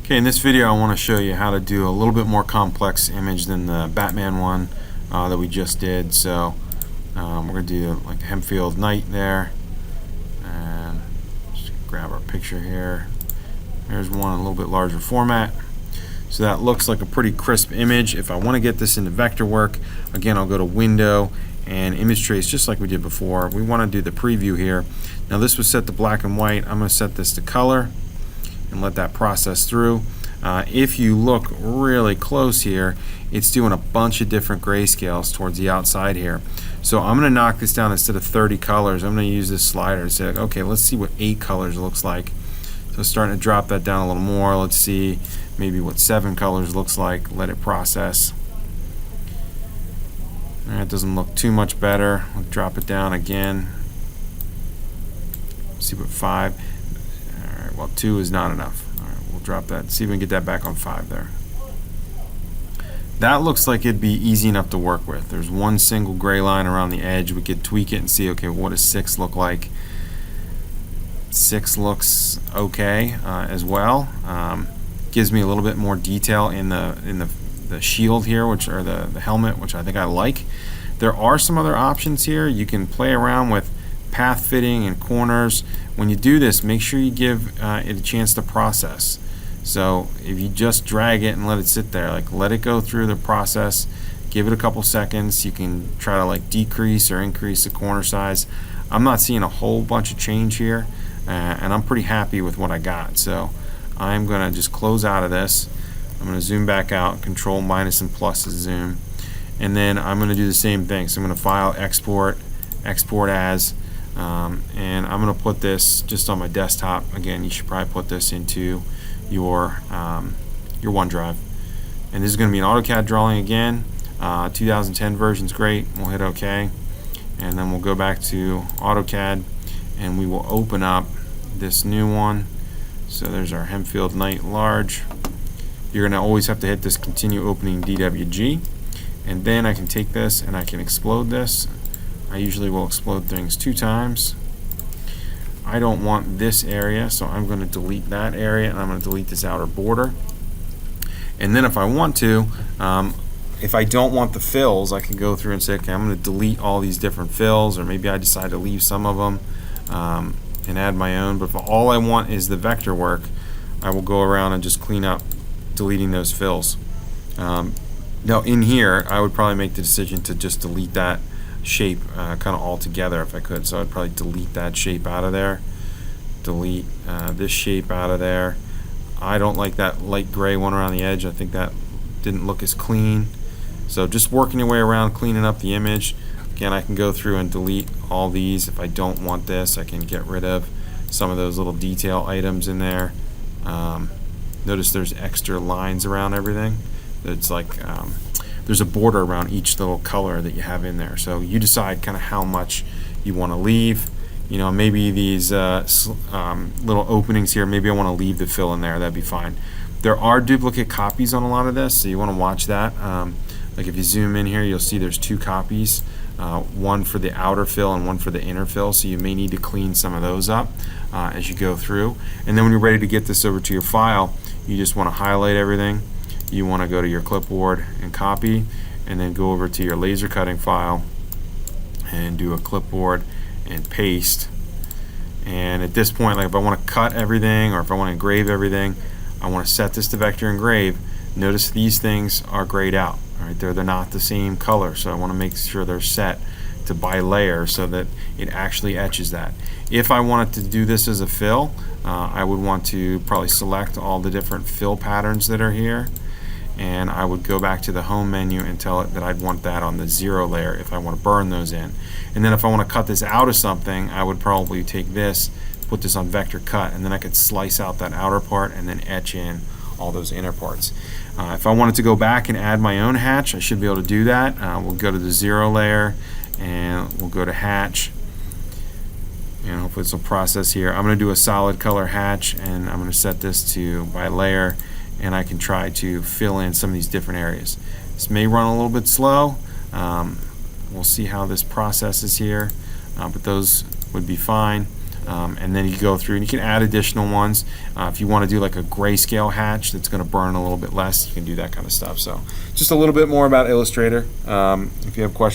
Okay, in this video I want to show you how to do a little bit more complex image than the Batman one that we just did. So we're going to do like a Hempfield night there, and just grab our picture here. There's one in a little bit larger format. So that looks like a pretty crisp image. If I want to get this into vector work, again, I'll go to Window and Image Trace, just like we did before. We want to do the preview here. Now this was set to black and white. I'm going to set this to color and let that process through. If you look really close here, it's doing a bunch of different grayscales towards the outside here. So I'm going to knock this down. Instead of 30 colors, I'm going to use this slider and say, okay, let's see what 8 colors looks like. So starting to drop that down a little more. Let's see maybe what 7 colors looks like. Let it process. It doesn't look too much better. We'll drop it down again. See what 5. Alright, well 2 is not enough. Alright, we'll drop that. See if we can get that back on 5 there. That looks like it'd be easy enough to work with. There's one single gray line around the edge. We could tweak it and see, okay, what does 6 look like? 6 looks okay as well. Gives me a little bit more detail in the shield here, which or the helmet, which I think I like. There are some other options here. You can play around with path fitting and corners. When you do this, make sure you give it a chance to process. So if you just drag it and let it sit there, like let it go through the process, give it a couple seconds. You can try to like decrease or increase the corner size. I'm not seeing a whole bunch of change here, and I'm pretty happy with what I got. So I'm going to just close out of this. I'm going to zoom back out, Control minus and plus to zoom, and then I'm going to do the same thing. So I'm going to File, Export, Export As, and I'm going to put this just on my desktop. Again, you should probably put this into your OneDrive. And this is going to be an AutoCAD drawing again. 2010 version's great. We'll hit OK, and then we'll go back to AutoCAD, and we will open up this new one. So there's our Hempfield Night Large. You're going to always have to hit this Continue Opening DWG, and then I can take this and I can explode this. I usually will explode things 2 times. I don't want this area, so I'm going to delete that area, and I'm going to delete this outer border. And then if I want to, if I don't want the fills, I can go through and say, okay, I'm going to delete all these different fills, or maybe I decide to leave some of them and add my own. But if all I want is the vector work, I will go around and just clean up deleting those fills. Now in here, I would probably make the decision to just delete that shape kind of all together if I could. So I'd probably delete that shape out of there, delete this shape out of there. I don't like that light gray one around the edge. I think that didn't look as clean. So just working your way around, cleaning up the image. Again, I can go through and delete all these. If I don't want this, I can get rid of some of those little detail items in there. Notice there's extra lines around everything. It's like there's a border around each little color that you have in there. So you decide kind of how much you want to leave. You know, maybe these little openings here, maybe I want to leave the fill in there. That'd be fine. There are duplicate copies on a lot of this, so you want to watch that. Like if you zoom in here, you'll see there's 2 copies. One for the outer fill and one for the inner fill, so you may need to clean some of those up as you go through. And then when you're ready to get this over to your file, you just want to highlight everything. You want to go to your clipboard and copy, and then go over to your laser cutting file and do a clipboard and paste. And at this point, like if I want to cut everything or if I want to engrave everything, I want to set this to vector engrave. Notice these things are grayed out. All right, they're not the same color, so I want to make sure they're set to by layer so that it actually etches that. If I wanted to do this as a fill, I would want to probably select all the different fill patterns that are here, and I would go back to the home menu and tell it that I'd want that on the 0 layer if I want to burn those in. And then if I want to cut this out of something, I would probably take this, put this on vector cut, and then I could slice out that outer part and then etch in all those inner parts. If I wanted to go back and add my own hatch, I should be able to do that. We'll go to the 0 layer and we'll go to hatch, and hopefully this will process here. I'm going to do a solid color hatch, and I'm going to set this to by layer, and I can try to fill in some of these different areas. This may run a little bit slow. We'll see how this processes here, but those would be fine. And then you go through and you can add additional ones. If you want to do like a grayscale hatch that's going to burn a little bit less, you can do that kind of stuff. So just a little bit more about Illustrator. If you have questions